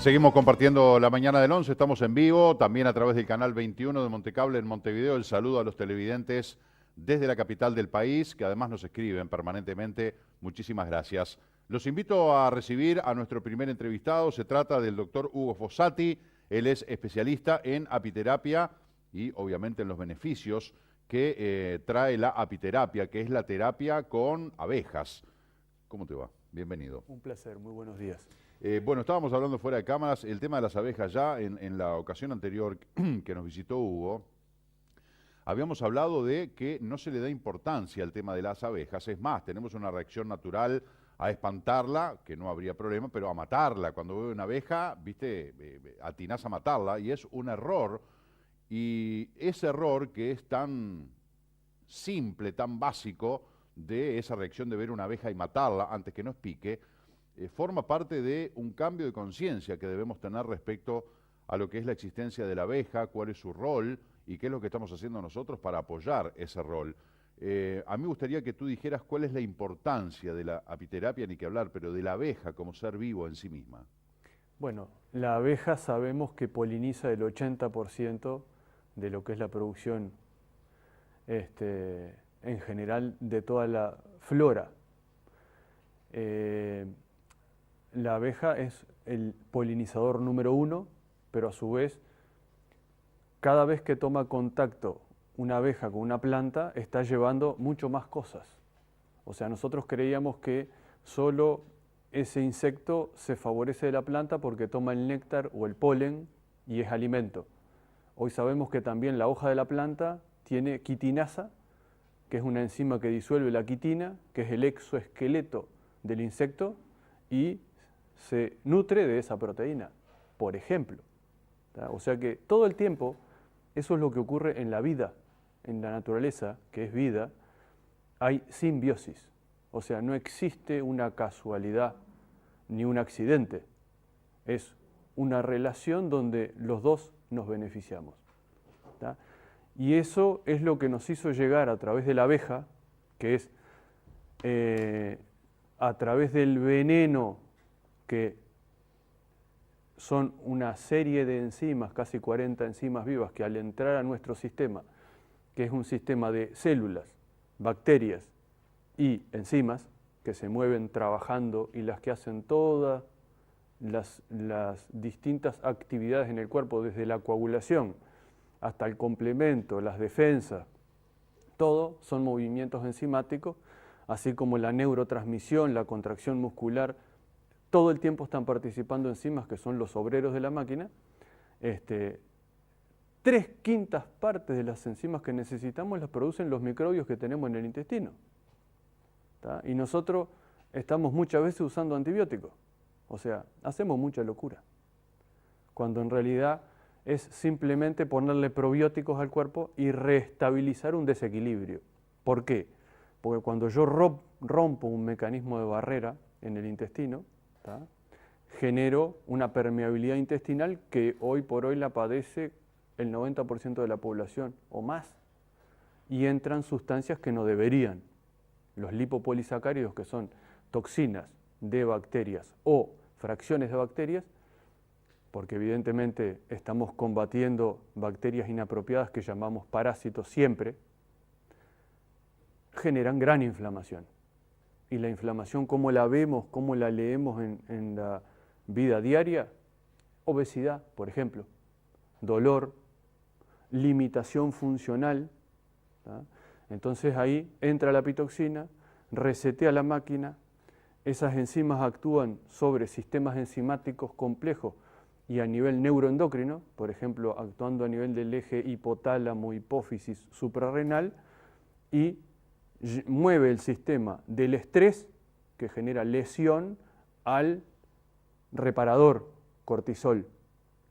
Seguimos compartiendo la mañana del 11, estamos en vivo, también a través del canal 21 de Montecable en Montevideo. El saludo a los televidentes desde la capital del país, que además nos escriben permanentemente. Muchísimas gracias. Los invito a recibir a nuestro primer entrevistado. Se trata del doctor Hugo Fossati. Él es especialista en apiterapia y obviamente en los beneficios que trae la apiterapia, que es la terapia con abejas. ¿Cómo te va? Bienvenido. Un placer, muy buenos días. Bueno, estábamos hablando fuera de cámaras, el tema de las abejas ya en la ocasión anterior que nos visitó Hugo, habíamos hablado de que no se le da importancia al tema de las abejas, es más, tenemos una reacción natural a espantarla, que no habría problema, pero a matarla. Cuando veo una abeja, viste, atinás a matarla y es un error, y ese error que es tan simple, tan básico, de esa reacción de ver una abeja y matarla antes que nos pique, forma parte de un cambio de conciencia que debemos tener respecto a lo que es la existencia de la abeja, cuál es su rol y qué es lo que estamos haciendo nosotros para apoyar ese rol. A mí me gustaría que tú dijeras cuál es la importancia de la apiterapia, ni que hablar, pero de la abeja como ser vivo en sí misma. Bueno, la abeja sabemos que poliniza el 80% de lo que es la producción en general de toda la flora. La abeja es el polinizador número 1, pero a su vez, cada vez que toma contacto una abeja con una planta, está llevando mucho más cosas. O sea, nosotros creíamos que solo ese insecto se favorece de la planta porque toma el néctar o el polen y es alimento. Hoy sabemos que también la hoja de la planta tiene quitinasa, que es una enzima que disuelve la quitina, que es el exoesqueleto del insecto, y se nutre de esa proteína, por ejemplo. O sea que todo el tiempo, eso es lo que ocurre en la vida, en la naturaleza, que es vida, hay simbiosis. O sea, no existe una casualidad ni un accidente. Es una relación donde los dos nos beneficiamos. ¿Tá? Y eso es lo que nos hizo llegar a través de la abeja, que es a través del veneno, que son una serie de enzimas, casi 40 enzimas vivas, que al entrar a nuestro sistema, que es un sistema de células, bacterias y enzimas, que se mueven trabajando y las que hacen todas las distintas actividades en el cuerpo, desde la coagulación hasta el complemento, las defensas, todo son movimientos enzimáticos, así como la neurotransmisión, la contracción muscular, todo el tiempo están participando enzimas que son los obreros de la máquina. 3/5 partes de las enzimas que necesitamos las producen los microbios que tenemos en el intestino. ¿Tá? Y nosotros estamos muchas veces usando antibióticos, o sea, hacemos mucha locura, cuando en realidad es simplemente ponerle probióticos al cuerpo y reestabilizar un desequilibrio. ¿Por qué? Porque cuando yo rompo un mecanismo de barrera en el intestino, ¿tá? Genero una permeabilidad intestinal que hoy por hoy la padece el 90% de la población o más, y entran sustancias que no deberían. Los lipopolisacáridos, que son toxinas de bacterias o fracciones de bacterias, porque evidentemente estamos combatiendo bacterias inapropiadas que llamamos parásitos siempre, generan gran inflamación. Y la inflamación, ¿cómo la vemos, cómo la leemos en la vida diaria? Obesidad, por ejemplo, dolor, limitación funcional. ¿Tá? Entonces ahí entra la pitoxina, resetea la máquina, esas enzimas actúan sobre sistemas enzimáticos complejos y a nivel neuroendocrino, por ejemplo, actuando a nivel del eje hipotálamo, hipófisis, suprarrenal, y mueve el sistema del estrés, que genera lesión, al reparador, cortisol.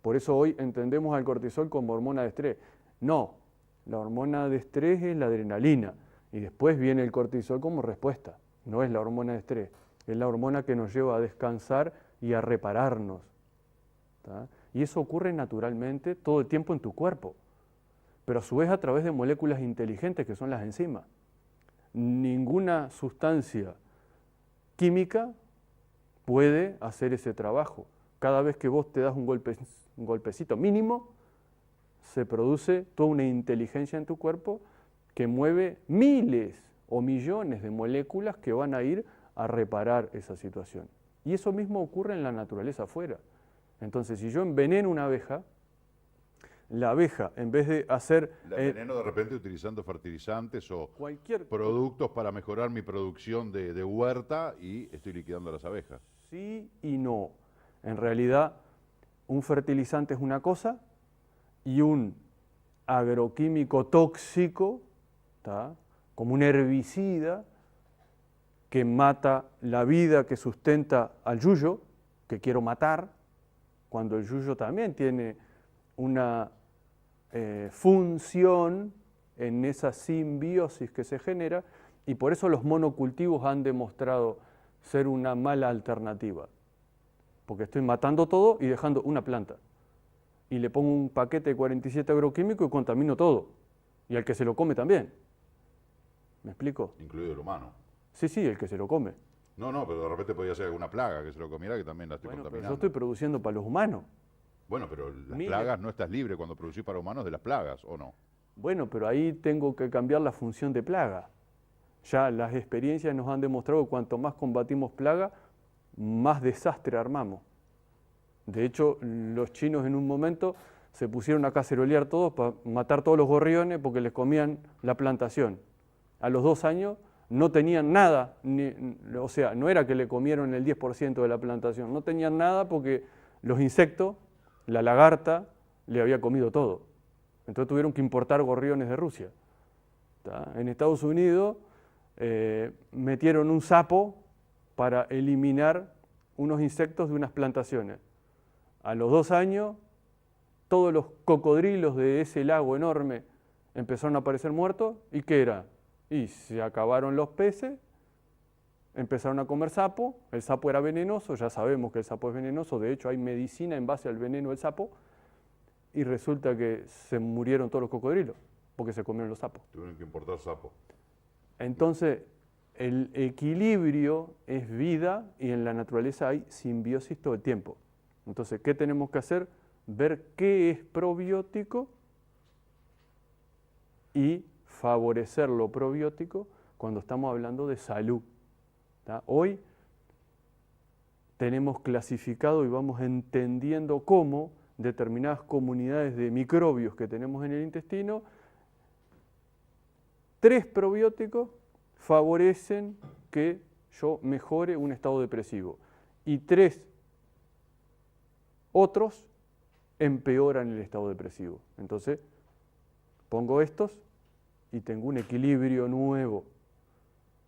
Por eso hoy entendemos al cortisol como hormona de estrés. No, la hormona de estrés es la adrenalina, y después viene el cortisol como respuesta. No es la hormona de estrés, es la hormona que nos lleva a descansar y a repararnos. ¿Tá? Y eso ocurre naturalmente todo el tiempo en tu cuerpo, pero a su vez a través de moléculas inteligentes que son las enzimas. Ninguna sustancia química puede hacer ese trabajo. cada vez que vos te das un golpecito mínimo, se produce toda una inteligencia en tu cuerpo que mueve miles o millones de moléculas que van a ir a reparar esa situación. Y eso mismo ocurre en la naturaleza afuera. Entonces, si yo enveneno una abeja, la abeja, en vez de hacer... La veneno de repente utilizando fertilizantes o cualquier productos para mejorar mi producción de huerta y estoy liquidando a las abejas. Sí y no. En realidad, un fertilizante es una cosa y un agroquímico tóxico, ¿tá?, como un herbicida que mata la vida que sustenta al yuyo, que quiero matar, cuando el yuyo también tiene una función en esa simbiosis que se genera, y por eso los monocultivos han demostrado ser una mala alternativa, porque estoy matando todo y dejando una planta, y le pongo un paquete de 47 agroquímicos y contamino todo, y al que se lo come también. ¿Me explico? Incluido el humano. Sí, sí, el que se lo come. No, pero de repente podría ser alguna plaga que se lo comiera que también la estoy Bueno, pero contaminando. yo estoy produciendo para los humanos. Bueno, pero las Mira. plagas no estás libre cuando producís para humanos de las plagas, ¿o no? Bueno, pero ahí tengo que cambiar la función de plaga. Ya las experiencias nos han demostrado que cuanto más combatimos plaga, más desastre armamos. De hecho, los chinos en un momento se pusieron a cacerolear todos para matar todos los gorriones porque les comían la plantación. A los 2 años no tenían nada, o sea, no era que le comieron el 10% de la plantación, no tenían nada porque los insectos, la lagarta, le había comido todo. Entonces tuvieron que importar gorriones de Rusia. ¿Tá? En Estados Unidos metieron un sapo para eliminar unos insectos de unas plantaciones. A los 2 años, todos los cocodrilos de ese lago enorme empezaron a aparecer muertos. ¿Y qué era? Y se acabaron los peces, empezaron a comer sapo, el sapo era venenoso, ya sabemos que el sapo es venenoso, de hecho hay medicina en base al veneno del sapo, y resulta que se murieron todos los cocodrilos, porque se comieron los sapos. Tuvieron que importar sapo. Entonces, el equilibrio es vida y en la naturaleza hay simbiosis todo el tiempo. Entonces, ¿qué tenemos que hacer? Ver qué es probiótico y favorecer lo probiótico cuando estamos hablando de salud. ¿Tá? Hoy tenemos clasificado y vamos entendiendo cómo determinadas comunidades de microbios que tenemos en el intestino, 3 probióticos favorecen que yo mejore un estado depresivo y 3 otros empeoran el estado depresivo. Entonces, pongo estos y tengo un equilibrio nuevo.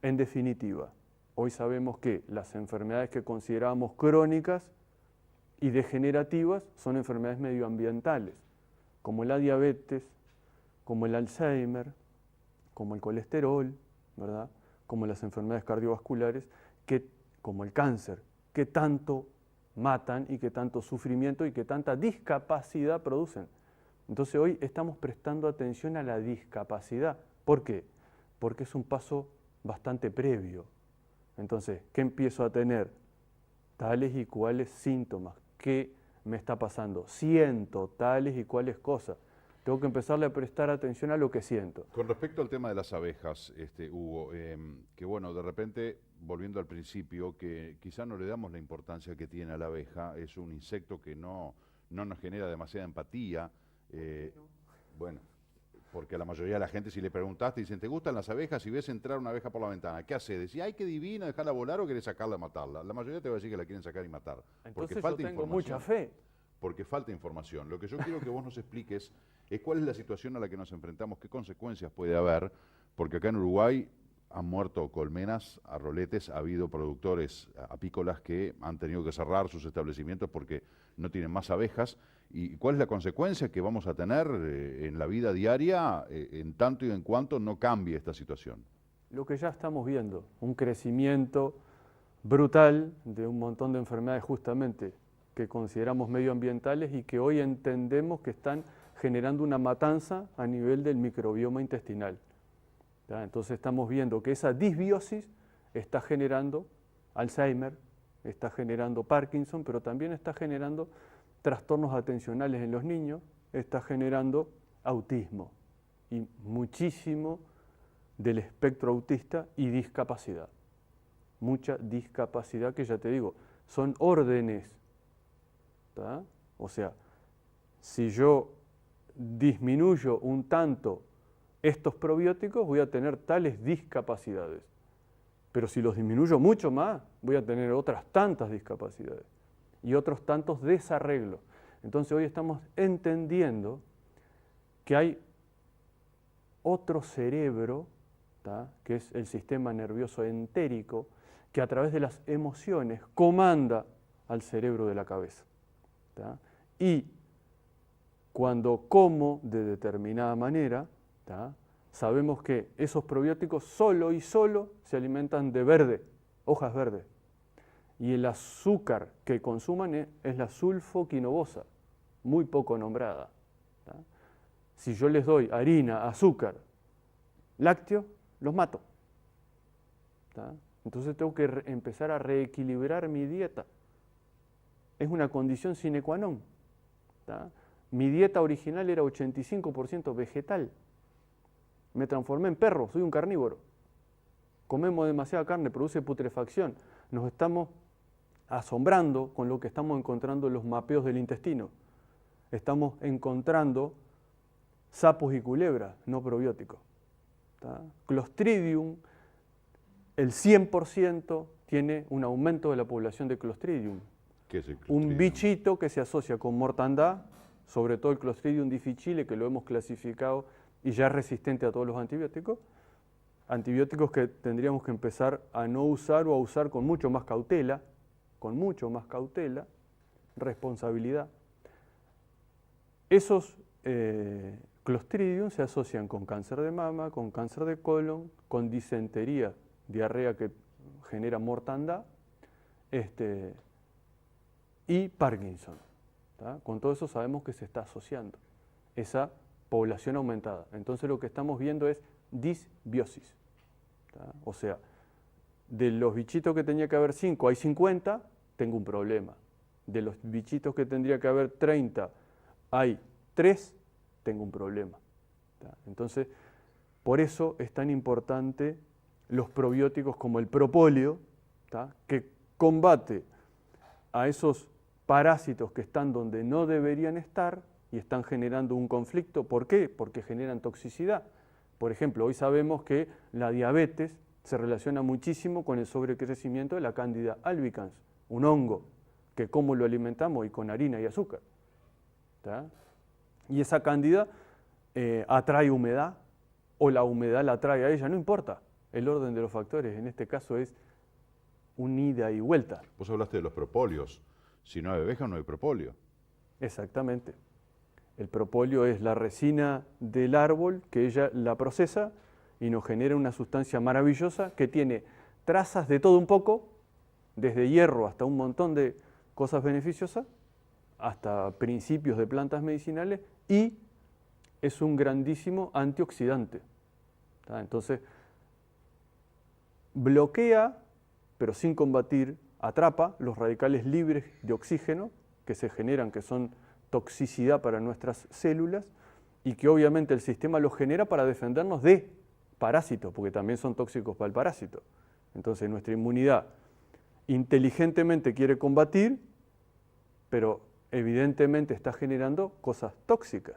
En definitiva, hoy sabemos que las enfermedades que considerábamos crónicas y degenerativas son enfermedades medioambientales, como la diabetes, como el Alzheimer, como el colesterol, ¿verdad?, como las enfermedades cardiovasculares, como el cáncer, que tanto matan y que tanto sufrimiento y que tanta discapacidad producen. Entonces hoy estamos prestando atención a la discapacidad. ¿Por qué? Porque es un paso bastante previo. Entonces, ¿qué empiezo a tener? Tales y cuales síntomas. ¿Qué me está pasando? Siento tales y cuales cosas. Tengo que empezarle a prestar atención a lo que siento. Con respecto al tema de las abejas, Hugo, que bueno, de repente, volviendo al principio, que quizá no le damos la importancia que tiene a la abeja, es un insecto que no nos genera demasiada empatía. Bueno, porque a la mayoría de la gente, si le preguntaste, dicen, ¿te gustan las abejas? Si ves entrar una abeja por la ventana, ¿qué haces? Decís, ay, qué divina, dejarla volar o querés sacarla y matarla. La mayoría te va a decir que la quieren sacar y matar. Entonces porque falta yo tengo información. mucha fe. Porque falta información. Lo que yo quiero que vos nos expliques es cuál es la situación a la que nos enfrentamos, qué consecuencias puede haber, porque acá en Uruguay han muerto colmenas, arroletes, ha habido productores apícolas que han tenido que cerrar sus establecimientos porque no tienen más abejas. ¿Y cuál es la consecuencia que vamos a tener en la vida diaria en tanto y en cuanto no cambie esta situación? Lo que ya estamos viendo, un crecimiento brutal de un montón de enfermedades justamente que consideramos medioambientales y que hoy entendemos que están generando una matanza a nivel del microbioma intestinal. ¿Ya? Entonces estamos viendo que esa disbiosis está generando Alzheimer, está generando Parkinson, pero también está generando trastornos atencionales en los niños, está generando autismo y muchísimo del espectro autista y discapacidad. Mucha discapacidad que ya te digo, son órdenes. ¿Tá? O sea, si yo disminuyo un tanto estos probióticos, voy a tener tales discapacidades. Pero si los disminuyo mucho más, voy a tener otras tantas discapacidades y otros tantos desarreglos. Entonces hoy estamos entendiendo que hay otro cerebro, ¿tá? Que es el sistema nervioso entérico, que a través de las emociones comanda al cerebro de la cabeza. ¿Tá? Y cuando como de determinada manera, ¿tá? Sabemos que esos probióticos solo y solo se alimentan de verde, hojas verdes. Y el azúcar que consuman es la sulfoquinobosa, muy poco nombrada. ¿Tá? Si yo les doy harina, azúcar, lácteos, los mato. ¿Tá? Entonces tengo que empezar a reequilibrar mi dieta. Es una condición sine qua non. ¿Tá? Mi dieta original era 85% vegetal. Me transformé en perro, soy un carnívoro. Comemos demasiada carne, produce putrefacción. Nos estamos asombrando con lo que estamos encontrando en los mapeos del intestino. Estamos encontrando sapos y culebras no probióticos. ¿Tá? Clostridium, el 100% tiene un aumento de la población de Clostridium. ¿Qué es el Clostridium? Un bichito que se asocia con mortandad, sobre todo el Clostridium difficile, que lo hemos clasificado y ya es resistente a todos los antibióticos. Antibióticos que tendríamos que empezar a no usar o a usar con mucho más cautela, responsabilidad. Esos Clostridium se asocian con cáncer de mama, con cáncer de colon, con disentería, diarrea que genera mortandad, y Parkinson. ¿Tá? Con todo eso sabemos que se está asociando esa población aumentada. Entonces lo que estamos viendo es disbiosis. ¿Tá? O sea, de los bichitos que tenía que haber 5 hay 50, tengo un problema. De los bichitos que tendría que haber 30 hay 3, tengo un problema. ¿Tá? Entonces, por eso es tan importante los probióticos como el propóleo, ¿tá? Que combate a esos parásitos que están donde no deberían estar y están generando un conflicto. ¿Por qué? Porque generan toxicidad. Por ejemplo, hoy sabemos que la diabetes se relaciona muchísimo con el sobrecrecimiento de la Candida albicans, un hongo que como lo alimentamos y con harina y azúcar. ¿Tá? Y esa Cándida atrae humedad o la humedad la atrae a ella, no importa el orden de los factores, en este caso es un ida y vuelta. Vos hablaste de los propóleos. Si no hay abeja, no hay propóleo. Exactamente. El propóleo es la resina del árbol que ella la procesa y nos genera una sustancia maravillosa que tiene trazas de todo un poco, desde hierro hasta un montón de cosas beneficiosas, hasta principios de plantas medicinales, y es un grandísimo antioxidante. ¿Tá? Entonces, bloquea, pero sin combatir, atrapa los radicales libres de oxígeno que se generan, que son toxicidad para nuestras células, y que obviamente el sistema los genera para defendernos de parásitos, porque también son tóxicos para el parásito. Entonces nuestra inmunidad inteligentemente quiere combatir, pero evidentemente está generando cosas tóxicas.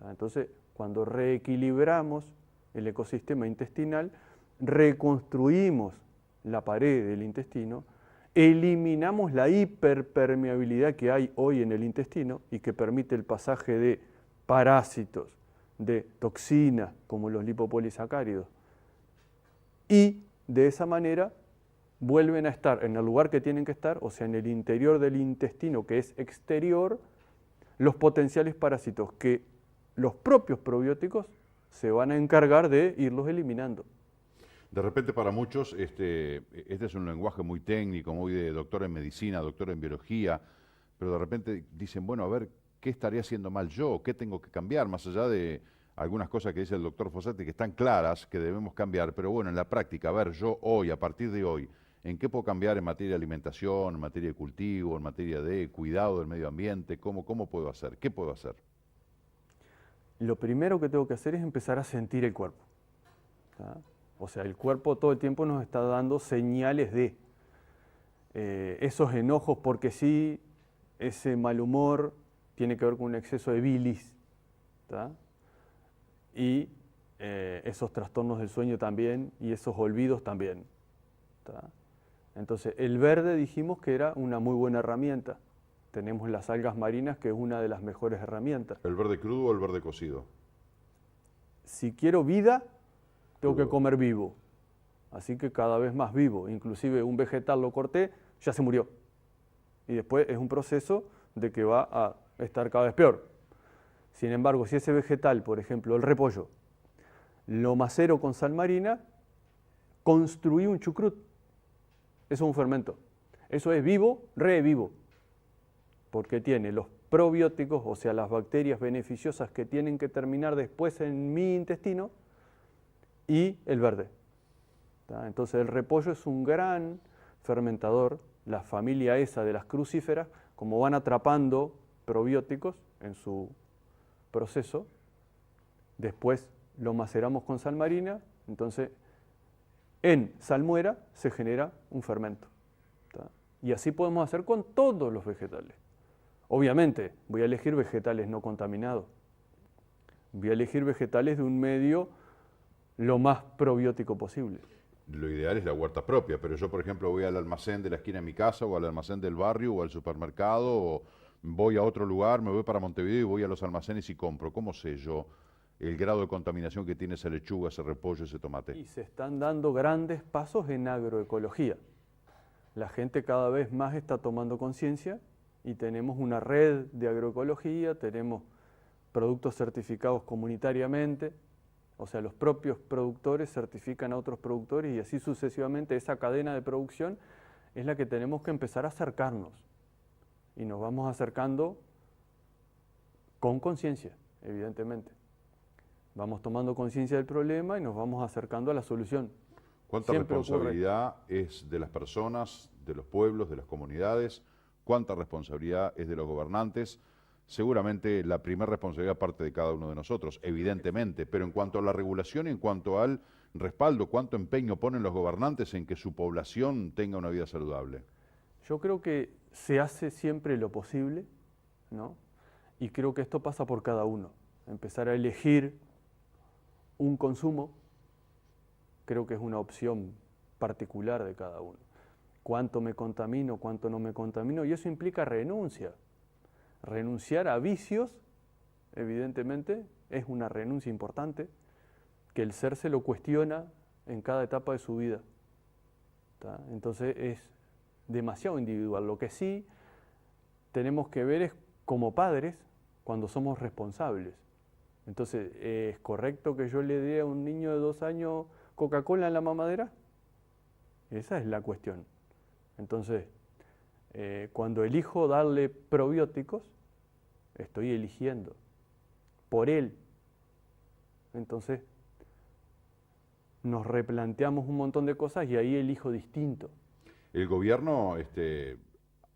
Entonces, cuando reequilibramos el ecosistema intestinal, reconstruimos la pared del intestino, eliminamos la hiperpermeabilidad que hay hoy en el intestino y que permite el pasaje de parásitos, de toxinas como los lipopolisacáridos, y de esa manera vuelven a estar en el lugar que tienen que estar, o sea, en el interior del intestino, que es exterior, los potenciales parásitos que los propios probióticos se van a encargar de irlos eliminando. De repente para muchos este es un lenguaje muy técnico, muy de doctor en medicina, doctor en biología, pero de repente dicen, bueno, a ver, ¿qué estaría haciendo mal yo? ¿Qué tengo que cambiar? Más allá de algunas cosas que dice el doctor Fossati que están claras, que debemos cambiar, pero bueno, en la práctica, a ver, yo hoy, a partir de hoy, ¿En qué puedo cambiar en materia de alimentación, en materia de cultivo, en materia de cuidado del medio ambiente? ¿Cómo puedo hacer? ¿Qué puedo hacer? Lo primero que tengo que hacer es empezar a sentir el cuerpo. ¿Tá? O sea, el cuerpo todo el tiempo nos está dando señales de esos enojos porque sí, ese mal humor tiene que ver con un exceso de bilis. ¿Tá? Y esos trastornos del sueño también y esos olvidos también. ¿Tá? Entonces, el verde dijimos que era una muy buena herramienta. Tenemos las algas marinas, que es una de las mejores herramientas. ¿El verde crudo o el verde cocido? Si quiero vida, tengo que Crudo. comer vivo. Así que cada vez más vivo. Inclusive un vegetal lo corté, ya se murió. Y después es un proceso de que va a estar cada vez peor. Sin embargo, si ese vegetal, por ejemplo, el repollo, lo macero con sal marina, construí un chucrut. Eso es un fermento. Eso es vivo, revivo. Porque tiene los probióticos, o sea, las bacterias beneficiosas que tienen que terminar después en mi intestino, y el verde. ¿Tá? Entonces el repollo es un gran fermentador, la familia esa de las crucíferas, como van atrapando probióticos en su proceso, después lo maceramos con sal marina, entonces en salmuera se genera un fermento. ¿Tá? Y así podemos hacer con todos los vegetales. Obviamente voy a elegir vegetales no contaminados, voy a elegir vegetales de un medio lo más probiótico posible. Lo ideal es la huerta propia, pero yo, por ejemplo, voy al almacén de la esquina de mi casa o al almacén del barrio o al supermercado o voy a otro lugar, me voy para Montevideo y voy a los almacenes y compro. ¿Cómo sé yo el grado de contaminación que tiene esa lechuga, ese repollo, ese tomate? Y se están dando grandes pasos en agroecología. La gente cada vez más está tomando conciencia y tenemos una red de agroecología, tenemos productos certificados comunitariamente, o sea, los propios productores certifican a otros productores y así sucesivamente. Esa cadena de producción es la que tenemos que empezar a acercarnos y nos vamos acercando con conciencia, evidentemente. Vamos tomando conciencia del problema y nos vamos acercando a la solución. ¿Cuánta Siempre responsabilidad es de las personas, de los pueblos, de las comunidades? ¿Cuánta responsabilidad es de los gobernantes? Seguramente la primera responsabilidad parte de cada uno de nosotros, evidentemente, pero en cuanto a la regulación y en cuanto al respaldo, ¿cuánto empeño ponen los gobernantes en que su población tenga una vida saludable? Yo creo que se hace siempre lo posible, ¿no? Y creo que esto pasa por cada uno. Empezar a elegir un consumo, creo que es una opción particular de cada uno. Cuánto me contamino, cuánto no me contamino, y eso implica renuncia. Renunciar a vicios, evidentemente, es una renuncia importante, que el ser se lo cuestiona en cada etapa de su vida. ¿Tá? Entonces es demasiado individual. Lo que sí tenemos que ver es como padres cuando somos responsables. Entonces, ¿es correcto que yo le dé a un niño de 2 años Coca-Cola en la mamadera? Esa es la cuestión. Entonces, cuando elijo darle probióticos, estoy eligiendo por él. Entonces, nos replanteamos un montón de cosas y ahí elijo distinto. El gobierno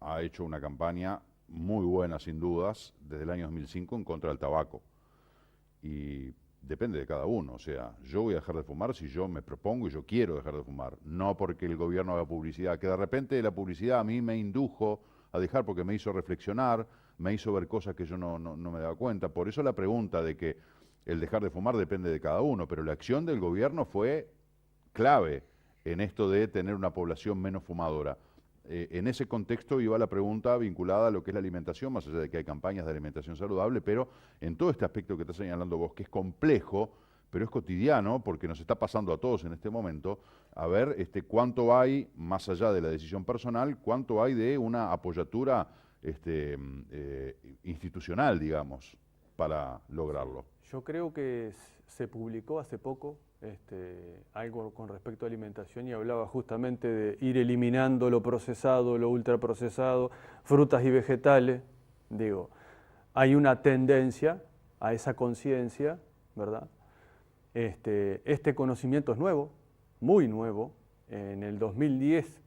ha hecho una campaña muy buena, sin dudas, desde el año 2005 en contra del tabaco. Y depende de cada uno. O sea, yo voy a dejar de fumar si yo me propongo y yo quiero dejar de fumar. No porque el gobierno haga publicidad, que de repente la publicidad a mí me indujo a dejar porque me hizo reflexionar, me hizo ver cosas que yo no me daba cuenta. Por eso la pregunta de que el dejar de fumar depende de cada uno, pero la acción del gobierno fue clave en esto de tener una población menos fumadora. En ese contexto iba la pregunta vinculada a lo que es la alimentación, más allá de que hay campañas de alimentación saludable, pero en todo este aspecto que estás señalando vos, que es complejo, pero es cotidiano, porque nos está pasando a todos en este momento, a ver cuánto hay, más allá de la decisión personal, cuánto hay de una apoyatura institucional, digamos, para lograrlo. Yo creo que se publicó hace poco algo con respecto a alimentación y hablaba justamente de ir eliminando lo procesado, lo ultraprocesado, frutas y vegetales. Digo, hay una tendencia a esa conciencia, ¿verdad? Este conocimiento es nuevo, muy nuevo. En el 2010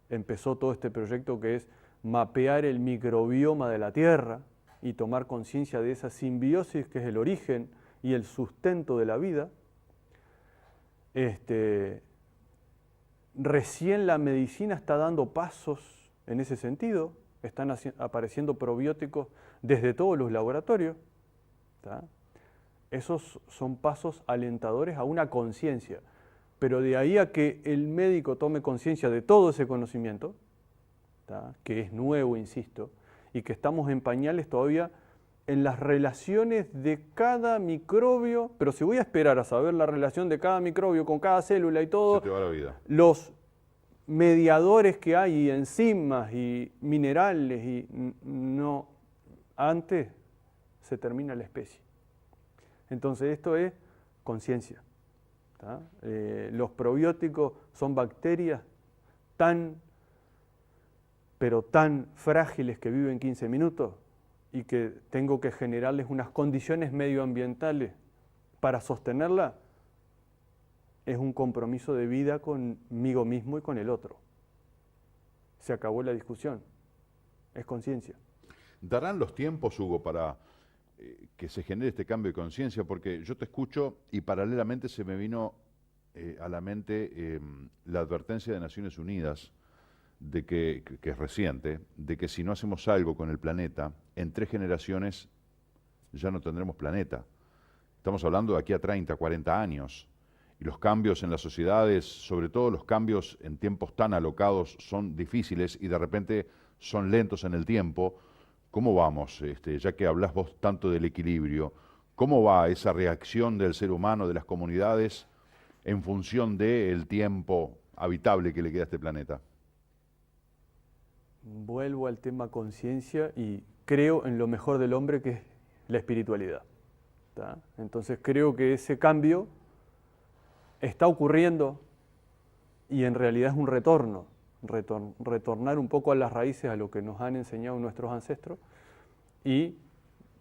empezó todo este proyecto que es mapear el microbioma de la Tierra y tomar conciencia de esa simbiosis que es el origen y el sustento de la vida. Recién la medicina está dando pasos en ese sentido, están apareciendo probióticos desde todos los laboratorios. ¿Tá? Esos son pasos alentadores a una conciencia, pero de ahí a que el médico tome conciencia de todo ese conocimiento, ¿tá? Que es nuevo, insisto, y que estamos en pañales todavía en las relaciones de cada microbio, pero si voy a esperar a saber la relación de cada microbio con cada célula y todo, se te va la vida. Los mediadores que hay, y enzimas y minerales, y no, antes se termina la especie. Entonces esto es conciencia. Los probióticos son bacterias pero tan frágiles que viven 15 minutos y que tengo que generarles unas condiciones medioambientales para sostenerla. Es un compromiso de vida conmigo mismo y con el otro. Se acabó la discusión. Es conciencia. ¿Darán los tiempos, Hugo, para que se genere este cambio de conciencia? Porque yo te escucho y paralelamente se me vino a la mente la advertencia de Naciones Unidas, de que es reciente, de que si no hacemos algo con el planeta, en 3 generaciones ya no tendremos planeta. Estamos hablando de aquí a 30, 40 años. Y los cambios en las sociedades, sobre todo los cambios en tiempos tan alocados, son difíciles y de repente son lentos en el tiempo. ¿Cómo vamos? Ya que hablas vos tanto del equilibrio, ¿cómo va esa reacción del ser humano, de las comunidades, en función del tiempo habitable que le queda a este planeta? Vuelvo al tema conciencia y creo en lo mejor del hombre, que es la espiritualidad. ¿Tá? Entonces creo que ese cambio está ocurriendo y en realidad es un retorno, retornar un poco a las raíces, a lo que nos han enseñado nuestros ancestros y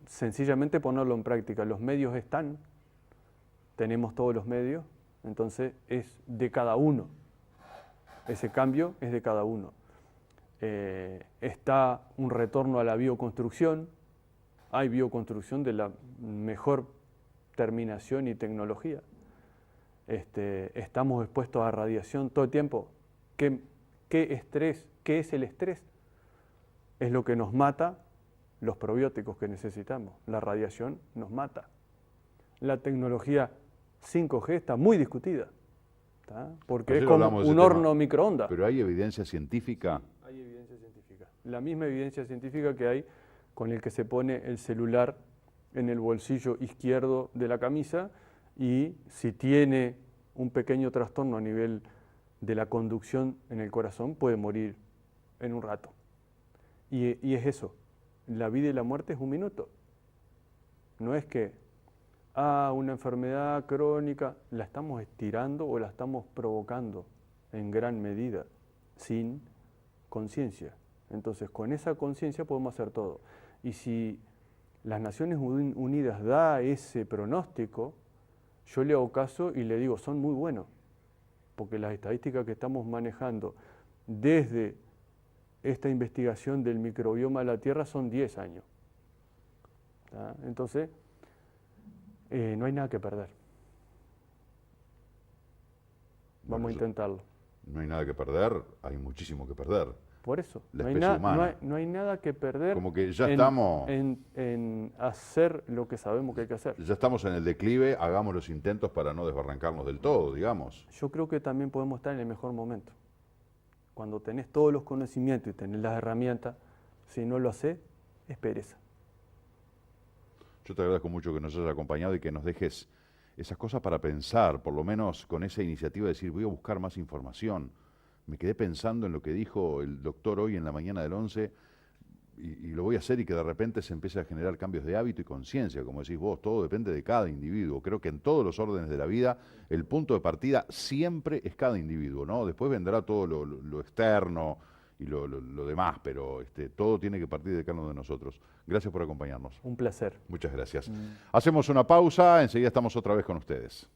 sencillamente ponerlo en práctica. Los medios están, tenemos todos los medios, entonces es de cada uno. Ese cambio es de cada uno. Está un retorno a la bioconstrucción, hay bioconstrucción de la mejor terminación y tecnología. Estamos expuestos a radiación todo el tiempo. ¿Qué estrés? ¿Qué es el estrés? Es lo que nos mata los probióticos que necesitamos. La radiación nos mata. La tecnología 5G está muy discutida, ¿tá? Porque es como un horno microondas. Pero hay evidencia científica. Sí, hay evidencia científica. La misma evidencia científica que hay con el que se pone el celular en el bolsillo izquierdo de la camisa y si tiene un pequeño trastorno a nivel de la conducción en el corazón puede morir en un rato. Y es eso, la vida y la muerte es un minuto. No es que, una enfermedad crónica, la estamos estirando o la estamos provocando en gran medida, sin conciencia. Entonces, con esa conciencia podemos hacer todo. Y si las Naciones Unidas da ese pronóstico, yo le hago caso y le digo, son muy buenos, porque las estadísticas que estamos manejando desde esta investigación del microbioma de la Tierra son 10 años. ¿Tá? Entonces, no hay nada que perder. Vamos a intentarlo. No hay nada que perder, hay muchísimo que perder. Por eso, la especie humana. No hay nada que perder. Como que ya estamos en hacer lo que sabemos que hay que hacer. Ya estamos en el declive, hagamos los intentos para no desbarrancarnos del todo, digamos. Yo creo que también podemos estar en el mejor momento. Cuando tenés todos los conocimientos y tenés las herramientas, si no lo haces, es pereza. Yo te agradezco mucho que nos hayas acompañado y que nos dejes esas cosas para pensar, por lo menos con esa iniciativa de decir, voy a buscar más información. Me quedé pensando en lo que dijo el doctor hoy en la mañana del 11 y lo voy a hacer y que de repente se empiece a generar cambios de hábito y conciencia, como decís vos, todo depende de cada individuo. Creo que en todos los órdenes de la vida el punto de partida siempre es cada individuo, ¿no? Después vendrá todo lo externo y lo demás, pero todo tiene que partir de cada uno de nosotros. Gracias por acompañarnos. Un placer. Muchas gracias. Hacemos una pausa, enseguida estamos otra vez con ustedes.